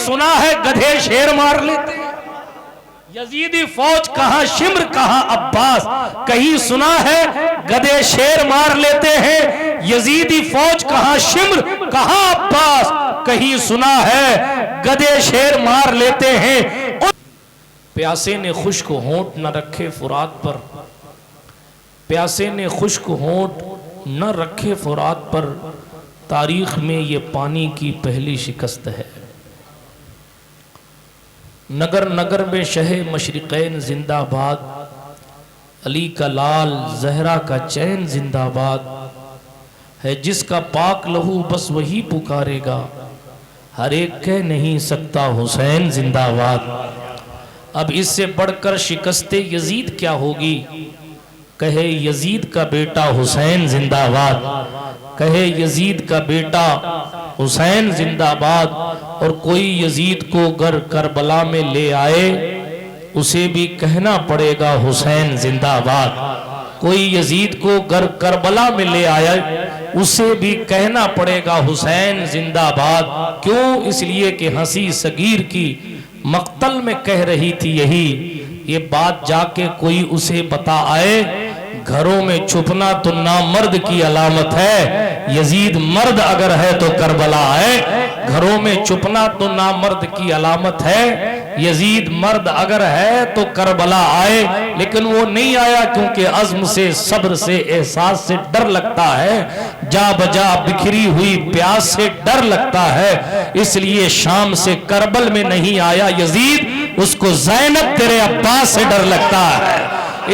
سنا ہے گدھے شیر مار لیتے ہیں؟ یزیدی فوج کہاں شمر کہاں عباس، کہیں سنا ہے گدھے شیر مار لیتے ہیں؟ یزیدی فوج کہاں شمر کہاں عباس، کہیں سنا ہے گدھے شیر مار لیتے ہیں۔ پیاسے نے خشک ہونٹ نہ رکھے فرات پر، پیاسے نے خشک ہونٹ نہ رکھے فرات پر، تاریخ میں یہ پانی کی پہلی شکست ہے۔ نگر نگر میں شہ مشرقین زندہ باد، علی کا لال زہرا کا چین زندہ باد، ہے جس کا پاک لہو بس وہی پکارے گا، ہر ایک کہہ نہیں سکتا حسین زندہ باد۔ اب اس سے بڑھ کر شکست یزید کیا ہوگی؟ کہے یزید کا بیٹا حسین زندہ باد، کہے یزید کا بیٹا حسین زندہ باد۔ اور کوئی یزید کو گر کربلا میں لے آئے، اسے بھی کہنا پڑے گا حسین زندہ باد۔ کوئی یزید کو گر کربلا میں لے آیا، اسے بھی کہنا پڑے گا حسین زندہ باد۔ کیوں؟ اس لیے کہ ہنسی صغیر کی مقتل میں کہہ رہی تھی یہی، یہ بات جا کے کوئی اسے بتا آئے، گھروں میں چھپنا تو نامرد کی علامت ہے، یزید مرد اگر ہے تو کربلا آئے۔ گھروں میں چھپنا تو نامرد کی علامت ہے، یزید مرد اگر ہے تو کربلا آئے۔ لیکن وہ نہیں آیا کیونکہ عزم سے، صبر سے، احساس سے ڈر لگتا ہے، جا بجا بکھری ہوئی پیاس سے ڈر لگتا ہے، اس لیے شام سے کربل میں نہیں آیا یزید، اس کو زینب تیرے عباس سے ڈر لگتا ہے۔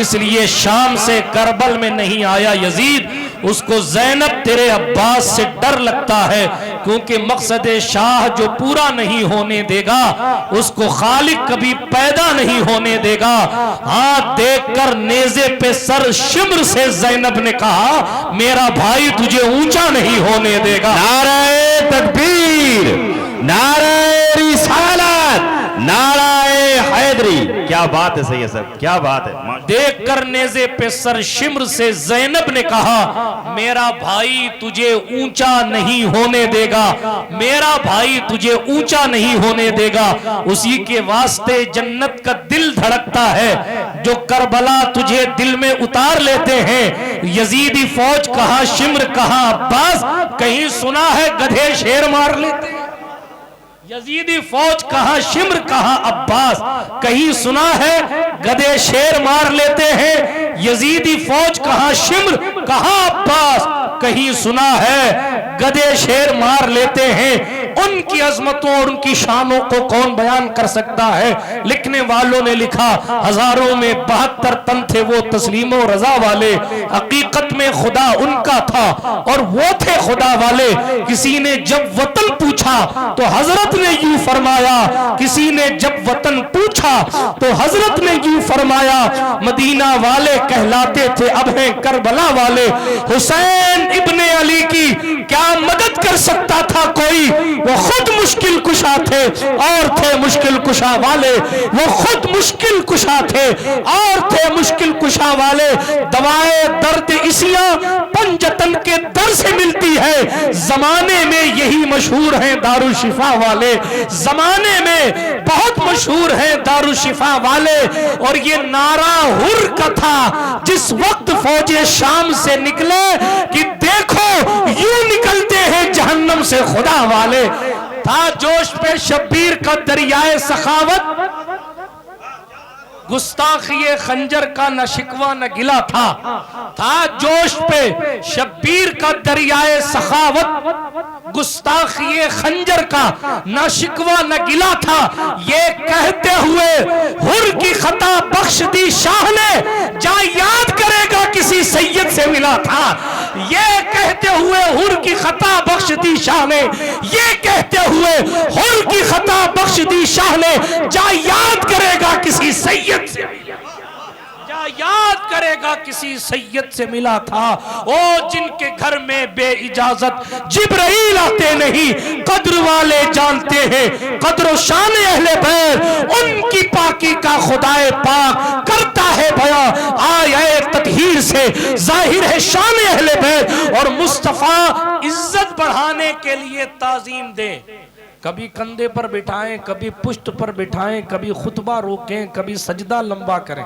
اس لیے شام سے کربل میں نہیں آیا یزید، اس کو زینب تیرے عباس سے ڈر لگتا ہے، کیونکہ مقصد شاہ جو پورا نہیں ہونے دے گا، اس کو خالق کبھی پیدا نہیں ہونے دے گا۔ ہاں دیکھ کر نیزے پہ سر شمر سے زینب نے کہا، میرا بھائی تجھے اونچا نہیں ہونے دے گا۔ نعرہ تکبیر، نعرہ رسالت، نعرہ حیدری۔ کیا بات ہے سید صاحب، کیا بات ہے۔ دیکھ کر نیزے پہ سر شمر سے زینب نے کہا، میرا بھائی تجھے اونچا نہیں ہونے دے گا، میرا بھائی تجھے اونچا نہیں ہونے دے گا۔ اسی کے واسطے جنت کا دل دھڑکتا ہے، جو کربلا تجھے دل میں اتار لیتے ہیں۔ یزیدی فوج کہاں شمر کہاں عباس، کہیں سنا ہے گدھے شیر مار لیتے ہیں؟ یزیدی فوج کہاں شمر کہاں عباس، کہیں سنا ہے گدھے شیر مار لیتے ہیں؟ یزیدی فوج کہاں شمر کہاں عباس، کہیں سنا ہے گدھے شیر مار لیتے ہیں۔ ان کی عظمتوں اور ان کی شانوں کو کون بیان کر سکتا ہے؟ لکھنے والوں نے لکھا، ہزاروں میں 72 تن تھے وہ تسلیم و رضا والے، حقیقت میں خدا ان کا تھا اور وہ تھے خدا والے۔ کسی نے جب وطن پوچھا تو حضرت نے یوں فرمایا، کسی نے جب وطن پوچھا تو حضرت نے یوں فرمایا، مدینہ والے کہلاتے تھے اب ہیں کربلا والے۔ حسین ابن علی کی کیا مدد کر سکتا تھا کوئی؟ وہ خود مشکل کشا تھے اور تھے مشکل کشا والے، وہ خود مشکل کشا تھے اور تھے مشکل کشا والے۔ دوائے درد اسیاں پنجتن کے در سے ملتی ہے، زمانے میں یہی مشہور ہیں دارالشفا والے، زمانے میں بہت مشہور ہیں دارالشفا والے۔ اور یہ نعرہ ہر کا تھا جس وقت فوج شام سے نکلے کہ دیکھو یوں نکلتے ہیں جہنم سے خدا والے۔ تھا جوش پہ شبیر کا دریائے سخاوت، گستاخی خنجر کا نہ شکوہ نہ گلا تھا جوش پہ شبیر کا دریائے سخاوت، گستاخی خنجر کا نہ شکوہ نہ گلا تھا۔ یہ کہتے ہوئے ہر کی خطا بخش دی شاہ نے، جا یاد کرے گا کسی سید سے ملا تھا۔ یہ کہتے ہوئے ہر کی خطا بخش دی شاہ نے، یہ کہتے ہوئے ہر کی خطا بخش دی شاہ نے، جا یاد کرے گا کسی سید سے ملا، جا یاد کرے گا کسی سید سے ملا تھا۔ او جن کے گھر میں بے اجازت جبرائیل آتے نہیں، قدر والے جانتے ہیں قدر و شان اہل بیت، ان کی پاکی کا خدائے پاک کرتا ہے بیان۔ آیے تطہیر سے ظاہر ہے شان اہل بیت، اور مصطفیٰ عزت بڑھانے کے لیے تعظیم دے، کبھی کندھے پر بٹھائیں، کبھی پشت پر بٹھائیں، کبھی خطبہ روکیں، کبھی سجدہ لمبا کریں۔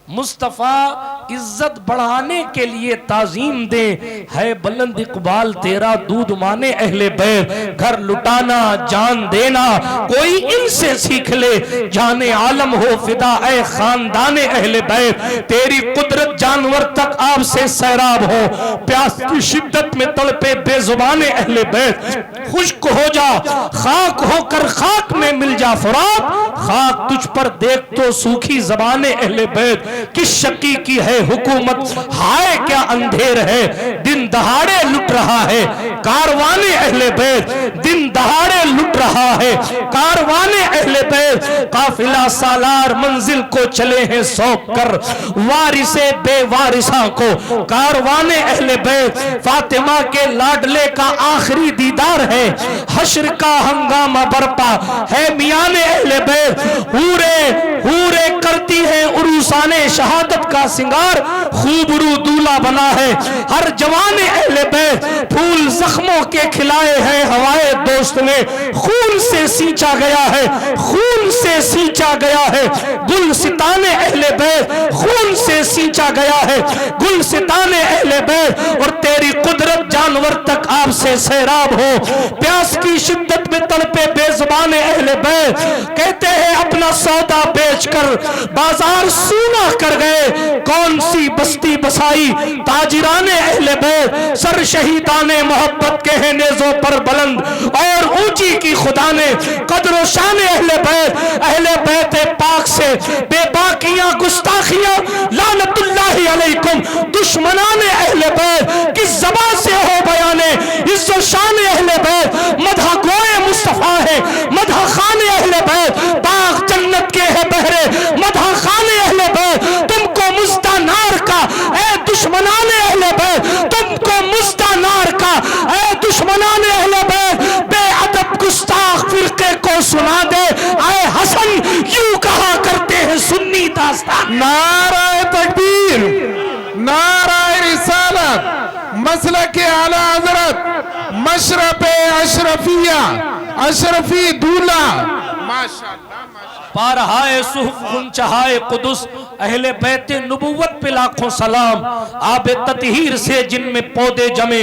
مصطفیٰ عزت بڑھانے کے لیے تعظیم دیں، ہے بلند اقبال تیرا دودھ مانے اہل بیت، گھر لٹانا جان دینا کوئی ان سے سیکھ لے، جان عالم ہو فدا اے خاندان اہل بیت، تیری قدرت جانور تک آپ سے سیراب ہو، پیاس کی شدت میں تڑپے بے زبان اہل بیت، خشک ہو جا خاک ہو کر خاک میں مل جا فرات، خاک تجھ پر دیکھ تو سوکھی زبان اہل بیت، کس شکی کی ہے حکومت ہائے کیا اندھیر ہے، دن دہاڑے لٹ رہا ہے کاروان اہل بیت، دن دہاڑے لٹ رہا ہے کاروان اہل بیت، قافلہ سالار منزل کو چلے ہیں سونپ کر، وارث بے وارثاں کو کاروان اہل بیت، فاطمہ کے لاڈلے کا آخری دیدار ہے، حشر کا ہنگامہ برپا ہے میان اہل بیت، حورے کرتی ہیں عروسان شہادت کا سنگار، خوبرو دولہ بنا ہے ہر جوان اہل بیت، پھول زخموں کے کھلائے ہیں ہوائے دوست نے، خون سے سینچا گیا ہے خون سے سینچا گیا ہے گلستان اہل بیت، خون سے سینچا گیا ہے گلستان اہل بیت، اور تیری قدرت جانور تک آپ سے سیراب ہو، پیاس کی شدت میں تڑپے بے زبان اہل بیت، کہتے ہیں اپنا سودا بیچ کر بازار سونا کر گئے، کون سی بستی بسائی تاجران اہل بیت، سر شہیدان محبت کے ہیں نیزوں پر بلند اور اونچی کی خدا نے قدر و شان اہل بیت پاک سے بے باکیاں گستاخیاں لعنت اللہ علیکم، دشمنان اہل بیت کس زبان سے ہو بیانے عز و شان اہل بیت، مدح گوئے مصطفیٰ ہے مدح خان اہل بیت، باغ جنت کے ہے بہرے مدح خان اہل بیت، تم کو مزدہ نار کا اے دشمنان اہل بیت، تم کو مزدہ نار کا اے دشمنان اہل بیت، بے ادب گستاخ فرقے کو سنا دے، اے حسن یوں کہا کرتے ہیں سنی داستان، نعرہ تکبیر، نعرہ رسالت، مسلک اعلی حضرت، مشرب اشرفیہ، اشرفی دولہ، ماشاءاللہ پارہائے صحف خنچہائے قدس، اہل بیت نبوت پہ لاکھوں سلام، آب تطہیر سے جن میں پودے جمے،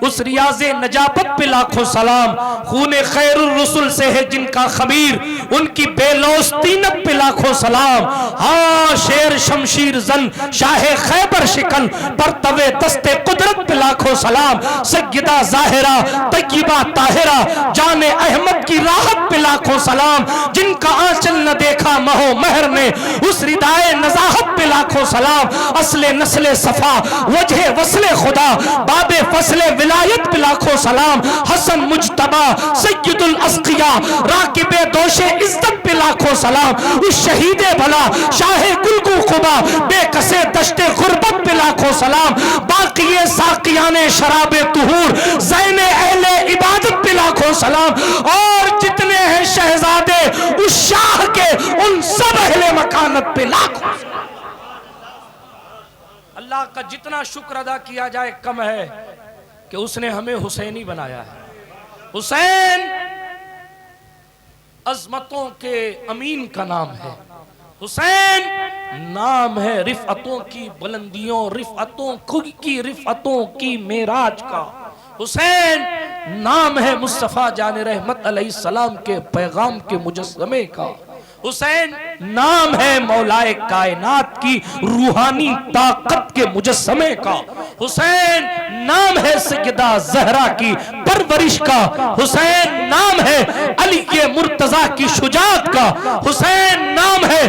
اس ریاض نجابت پہ لاکھوں سلام، خون خیر الرسل سے ہے جن کا خمیر، ان کی بے لوث طینت پہ لاکھوں سلام، ہاں شیر شمشیر زن شاہ خیبر شکن، پرتو دست قدرت پہ لاکھوں سلام، سیدہ ظاہرہ طیبہ طاہرہ جان احمد کی راحت پہ لاکھوں سلام، جن کا آنچل نہ دیکھا مہو مہر نے، اس ردائے نزاہت پہ لاکھوں سلام، اصل نسل صفا وجہ وصل خدا، باب فصل ولایت پہ لاکھوں سلام، حسن مجتبہ سید الاسقیاء راکب دوش عزت پہ لاکھوں سلام، اس شہید بھلا شاہ گلگو قبا بے کسے دشت غربت پہ لاکھوں سلام، باقی ساقیان شراب طہور زین اہل عبادت پہ لاکھوں سلام، اور جتنے ہیں شہزادے اس شاہ کے ان سب اہل مکانت پہ لاکھوں سلام۔ اللہ کا جتنا شکر ادا کیا جائے کم ہے کہ اس نے ہمیں حسینی بنایا ہے۔ حسین عظمتوں کے امین کا نام ہے، حسین نام ہے رفعتوں کی بلندیوں، رفعتوں کی معراج کا، حسین نام ہے مصطفیٰ جان رحمت علیہ السلام کے پیغام کے مجسمے کا، حسین نام ہے مولائے کائنات کی روحانی طاقت کے مجسمے کا، حسین نام ہے سیدہ زہرا کی پرورش کا، حسین نام ہے علی مرتضیٰ کی شجاعت کا، حسین نام ہے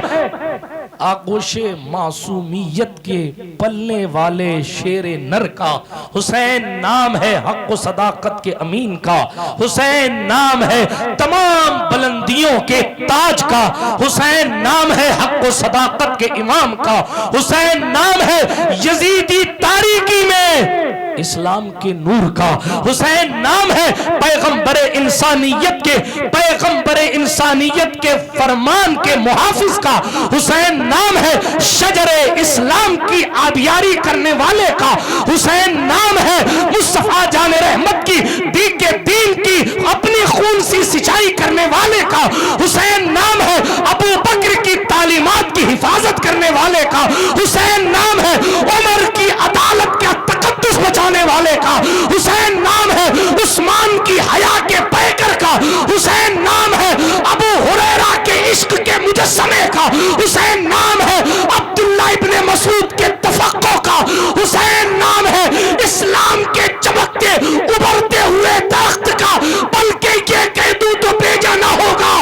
آغوش معصومیت کے پلنے والے شیر نر کا، حسین نام ہے حق و صداقت کے امین کا، حسین نام ہے تمام بلندیوں کے تاج کا، حسین نام ہے حق و صداقت کے امام کا، حسین نام ہے یزیدی تاریکی میں اسلام کے نور کا، حسین نام ہے پیغمبر انسانیت کے پیغمبر انسانیت انسانیت کے فرمان کے محافظ کا حسین نام ہے، شجر اسلام کی آبیاری کرنے والے کا حسین نام ہے، مصطفیٰ جان رحمت کی دیگ دین کی اپنی خون سی سچائی کرنے والے کا حسین نام ہے، ابو بکر کی تعلیمات کی حفاظت کرنے والے کا حسین نام ہے، عمر کی عدالت کا تقدس بچانے والے کا حسین نام ہے، عثمان کی حیا کے پیکر کا حسین نام ہے، ابو ہریرہ کے عشق کے مجسمے کا حسین نام ہے، عبداللہ ابن مسعود کے تفقع کا حسین نام ہے، اسلام کے چمکتے ابھرتے ہوئے درخت کا، بلکہ یہ کہہ دوں تو بھیجا نہ ہوگا،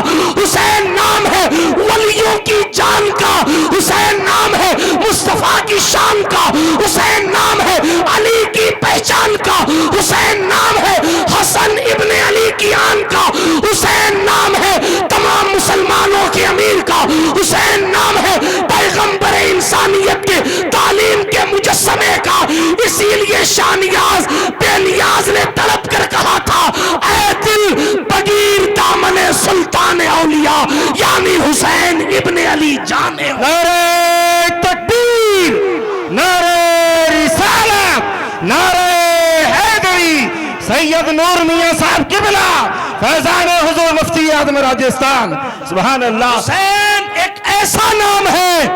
حسین نام ہے، ولیوں کی جان کا حسین نام ہے، مصطفیٰ کی شان کا حسین نام ہے، علی کی پہچان کا حسین نام ہے، حسن ابن علی کی آن کا حسین نام ہے، تمام مسلمانوں کے امیر کا حسین نام ہے، پیغمبر انسانیت کے تعلیم کے مجسمے کا، اسی لیے شاہ نیاز بے نیاز نے طلب کر کہا تھا، اے دل بغیر دامن سلطان اولیاء یعنی حسین ابن علی جان نعرہ تکبیر، نعرہ رسالت، نعرہ حیدری، سید نور میاں صاحب قبلہ، فیضان حضور مفتی اعظم راجستان، سبحان اللہ۔ حسین ایک ایسا نام ہے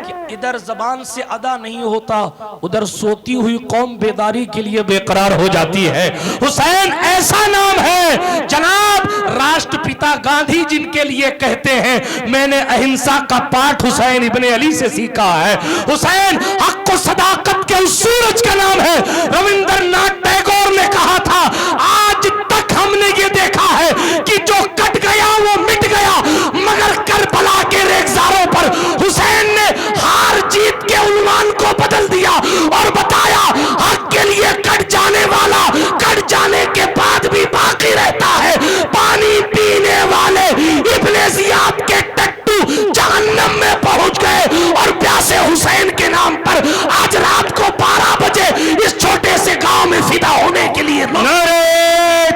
کہ ادھر زبان سے ادا نہیں ہوتا، ادھر سوتی ہوئی قوم بیداری کے لیے بے قرار ہو جاتی ہے۔ حسین ایسا نام ہے، جناب راشٹر پتا گاندھی جن کے لیے کہتے ہیں میں نے اہنسا کا پاٹ حسین ابن علی سے سیکھا ہے۔ حسین حق و صداقت کے اس سورج کا نام ہے۔ رویندر ناتھ ٹیگور نے کہا تھا آج تک ہم نے یہ دیکھا ہے کہ جو کٹ گیا وہ مٹ گیا، مگر کربلا کے ریگزاروں پر حسین نے ہار جیت کے عنوان کو بدل دیا اور بتایا حق کے لیے کٹ جانے والا کٹ جانے کے بعد بھی باقی رہتا ہے۔ پانی پینے والے ابن زیاد کے ٹٹو جہنم میں پہنچ گئے اور پیاسے حسین کے نام پر آج رات کو 12 بجے اس چھوٹے سے گاؤں میں فدا ہونے کے لیے نعرہ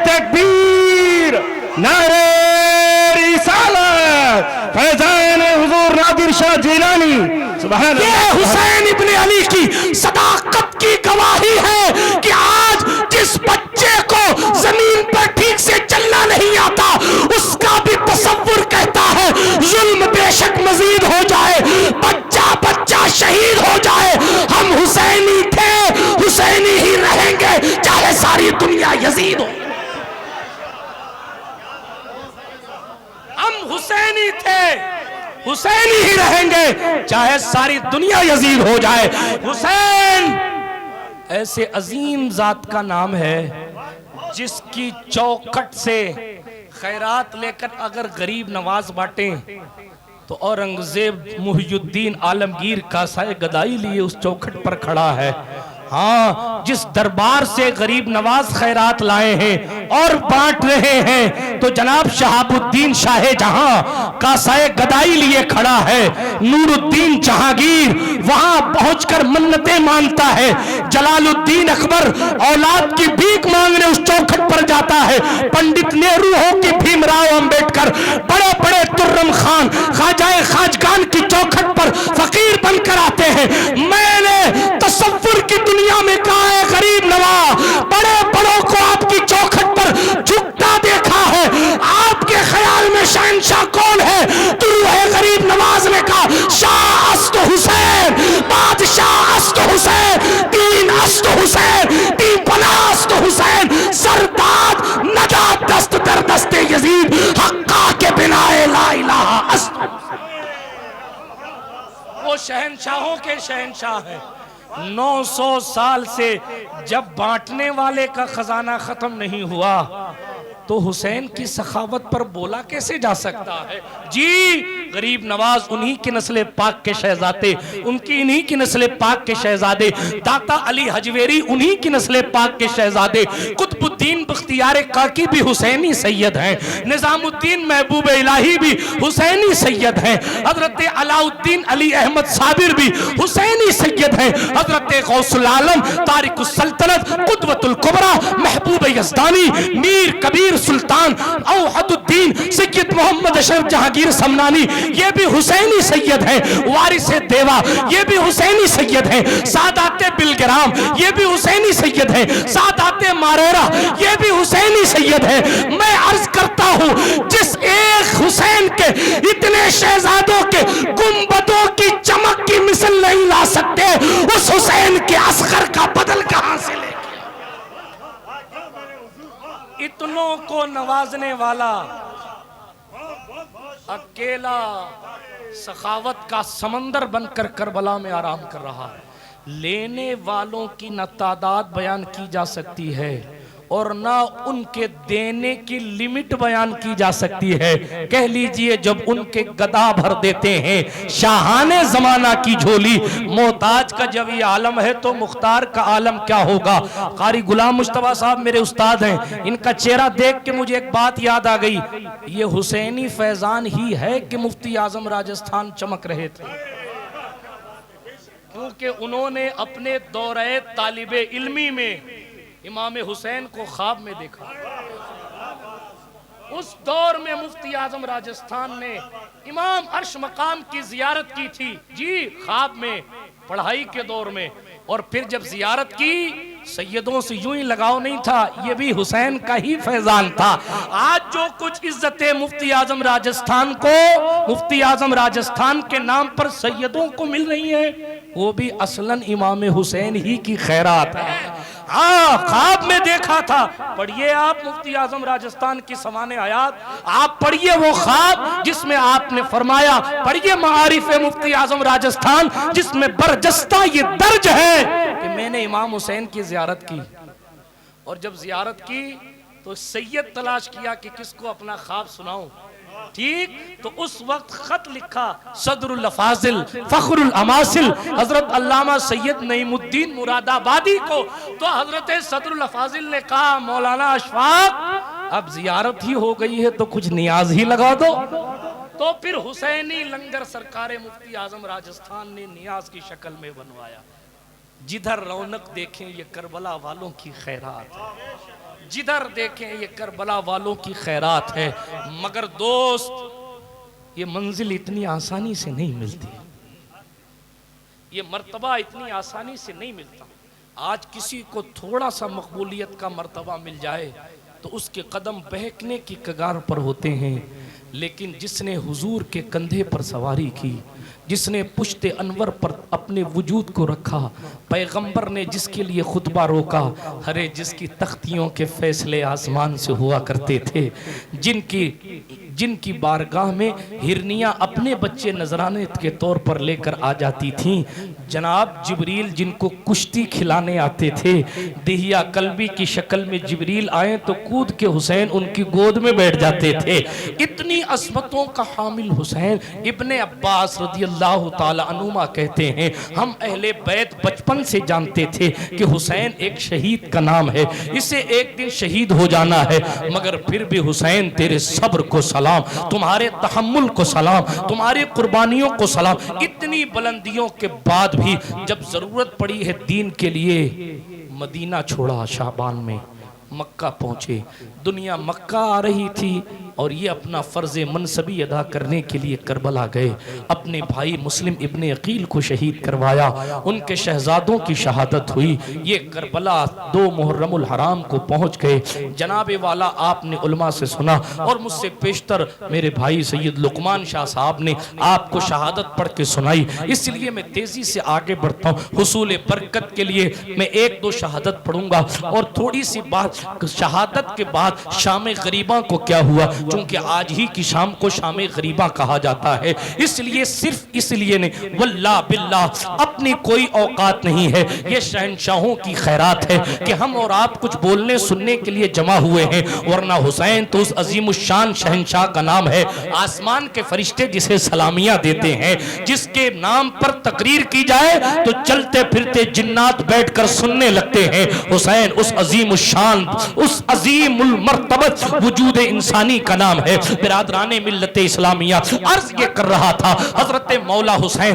تکبیر، نعرہ رسالت، فیضان حضور نادر شاہ جیلانی، سبحان اللہ۔ یہ حسین ابن علی کی صداقت کی گواہی ہے کہ آج جس بچے کو زمین پر ٹھیک سے چلنا نہیں آتا اس کا بھی تصور کہتا ہے ظلم بے شک مزید ہو جائے، بچہ بچہ شہید ہو جائے، ہم حسینی تھے حسینی ہی رہیں گے چاہے ساری دنیا یزید ہو۔ ہم حسینی تھے حسینی ہی رہیں گے چاہے ساری دنیا یزید ہو جائے۔ حسین ایسے عظیم ذات کا نام ہے جس کی چوکھٹ سے خیرات لے کر اگر غریب نواز بانٹیں تو اورنگزیب محی الدین عالمگیر کا سائے گدائی لیے اس چوکھٹ پر کھڑا ہے۔ ہاں جس دربار سے غریب نواز خیرات لائے ہیں اور بانٹ رہے ہیں تو جناب شہاب الدین شاہ جہاں کا سائے گدائی لیے کھڑا ہے۔ نور الدین جہانگیر وہاں پہنچ کر منتیں مانتا ہے۔ جلال الدین اکبر اولاد کی بھیک مانگنے اس چوکھٹ پر جاتا ہے۔ پنڈت نہرو ہو کہ بھیم راؤ امبیڈکر، بڑے بڑے ترم خان خواجہ خواجگان کی چوکھٹ پر فقیر بن کر آتے ہیں۔ میں نے تصور کی دنیا میں کہا ہے غریب نواز بڑے بڑوں کو آپ کی چوکھٹ پر جھکتا دیکھا ہے۔ آپ کے خیال میں شہنشاہ کون ہے؟ تو ہے غریب نواز نے کہا شاہ است حسین، بادشاہ است حسین، دین است حسین، دین پناہ است حسین، سرداد نجات دست در دست یزید، حقا کے بنا لا الہ است۔ وہ شہنشاہوں کے شہنشاہ ہیں۔ 900 سال سے جب بانٹنے والے کا خزانہ ختم نہیں ہوا تو حسین کی سخاوت پر بولا کیسے جا سکتا ہے؟ جی غریب نواز انہی کی نسل پاک کے شہزادے، ان کی انہی کی نسل پاک کے شہزادے، داتا علی حجویری انہی کی نسل پاک کے شہزادے، قطب الدین بختیار کاکی بھی حسینی سید ہیں، نظام الدین محبوب الہی بھی حسینی سید ہیں، حضرت علاء الدین علی احمد صابر بھی حسینی سید ہیں، حضرت غوث العالم طارق السلطنت قدوۃ الکبریٰ محبوب یزدانی میر کبیر سلطان اوحد الدین سید محمد اشرف جہانگیر سمنانی یہ بھی حسینی سید ہیں، وارث دیوا یہ بھی حسینی سید ہیں، سادات بلگرام یہ بھی حسینی سید ہیں، سادات ماریرا یہ بھی حسینی سید ہیں۔ میں عرض کرتا ہوں جس ایک حسین کے اتنے شہزادوں کے گنبدوں کی چمک کی مثل نہیں لا سکتے، اس حسین کے اصغر کا بدل کہاں سے لے گئے؟ اتنوں کو نوازنے والا اکیلا سخاوت کا سمندر بن کر کربلا میں آرام کر رہا ہے۔ لینے والوں کی نہ تعداد بیان کی جا سکتی ہے اور نہ ان کے دینے کی لمٹ بیان کی جا سکتی ہے۔ کہہ لیجئے جب ان کے گدا بھر دیتے ہیں شاہان زمانہ کی جھولی، محتاج کا جب یہ عالم ہے تو مختار کا عالم کیا ہوگا؟ قاری غلام مصطفیٰ صاحب میرے استاد ہیں، ان کا چہرہ دیکھ کے مجھے ایک بات یاد آ گئی، یہ حسینی فیضان ہی ہے کہ مفتی اعظم راجستھان چمک رہے تھے، کیونکہ انہوں نے اپنے دورہ طالب علمی میں امام حسین کو خواب میں دیکھا۔ اس دور میں مفتی اعظم راجستھان نے امام عرش مقام کی زیارت کی تھی، جی خواب میں، پڑھائی کے دور میں، اور پھر جب زیارت کی سیدوں سے یوں ہی لگاؤ نہیں تھا، یہ بھی حسین کا ہی فیضان تھا۔ آج جو کچھ عزت مفتی اعظم راجستھان کو، مفتی اعظم راجستھان کے نام پر سیدوں کو مل رہی ہے، وہ بھی اصلاً امام حسین ہی کی خیرات ہے۔ ہاں خواب میں دیکھا تھا، پڑھئے آپ مفتی اعظم راجستھان کی سوانح آیات، آپ پڑھئے وہ خواب جس میں آپ نے فرمایا، پڑھئے معارف مفتی اعظم راجستھان جس میں برجستہ یہ درج ہے کہ میں نے امام حسین کی زیارت کی، اور جب زیارت کی تو سید تلاش کیا کہ کس کو اپنا خواب سناؤں، ٹھیک؟ تو اس وقت خط لکھا صدر الافاضل فخر الاماثل حضرت علامہ سید نعیم الدین مراد آبادی کو، تو حضرت صدر الافاضل نے کہا مولانا اشفاق اب زیارت ہی ہو گئی ہے تو کچھ نیاز ہی لگا دو، تو پھر حسینی لنگر سرکار مفتی اعظم راجستھان نے نیاز کی شکل میں بنوایا۔ جدھر رونق دیکھیں یہ کربلا والوں کی خیرات ہے، جدھر دیکھیں یہ کربلا والوں کی خیرات ہے، مگر دوست یہ منزل اتنی آسانی سے نہیں ملتی، یہ مرتبہ اتنی آسانی سے نہیں ملتا۔ آج کسی کو تھوڑا سا مقبولیت کا مرتبہ مل جائے تو اس کے قدم بہکنے کی کگار پر ہوتے ہیں، لیکن جس نے حضور کے کندھے پر سواری کی، جس نے پشت انور پر اپنے وجود کو رکھا، پیغمبر نے جس کے لیے خطبہ روکا، ہرے جس کی تختیوں کے فیصلے آسمان سے ہوا کرتے تھے، جن کی بارگاہ میں ہرنیاں اپنے بچے نذرانے کے طور پر لے کر آ جاتی تھیں، جناب جبریل جن کو کشتی کھلانے آتے تھے، دہیہ قلبی کی شکل میں جبریل آئے تو کود کے حسین ان کی گود میں بیٹھ جاتے تھے۔ اتنی عظمتوں کا حامل حسین، ابن عباس رضی اللہ تعالی عنہما کہتے ہیں ہم اہل بیت بچپن سے جانتے تھے کہ حسین ایک شہید کا نام ہے، اسے ایک دن شہید ہو جانا ہے، مگر پھر بھی حسین تیرے صبر کو سلام، تمہارے تحمل کو سلام، تمہاری قربانیوں کو سلام۔ اتنی بلندیوں کے بعد بھی جب ضرورت پڑی ہے دین کے لیے، مدینہ چھوڑا شعبان میں، مکہ پہنچے، دنیا مکہ آ رہی تھی اور یہ اپنا فرض منصبی ادا کرنے کے لیے کربلا گئے، اپنے بھائی مسلم ابن عقیل کو شہید کروایا، ان کے شہزادوں کی شہادت ہوئی، یہ کربلا 2 محرم الحرام کو پہنچ گئے۔ جناب والا آپ نے علماء سے سنا اور مجھ سے پیشتر میرے بھائی سید لقمان شاہ صاحب نے آپ کو شہادت پڑھ کے سنائی، اس لیے میں تیزی سے آگے بڑھتا ہوں۔ حصول برکت کے لیے میں 1-2 شہادت پڑھوں گا اور تھوڑی سی بات شہادت کے بعد شام غریباں کو کیا ہوا، چونکہ آج ہی کی شام کو شام غریباں کہا جاتا ہے، اس لیے صرف اس لیے نہیں، واللہ باللہ اپنی کوئی اوقات نہیں ہے، یہ شہنشاہوں کی خیرات ہے کہ ہم اور آپ کچھ بولنے سننے کے لیے جمع ہوئے ہیں، ورنہ حسین تو اس عظیم الشان شہنشاہ کا نام ہے، آسمان کے فرشتے جسے سلامیاں دیتے ہیں، جس کے نام پر تقریر کی جائے تو چلتے پھرتے جنات بیٹھ کر سننے لگتے ہیں۔ حسین اس عظیم الشان، اس عظیم المرتبت وجود انسانی کا نام ہے۔ برادران ملت اسلامیہ، عرض یہ کر رہا تھا حضرت مولا حسین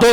2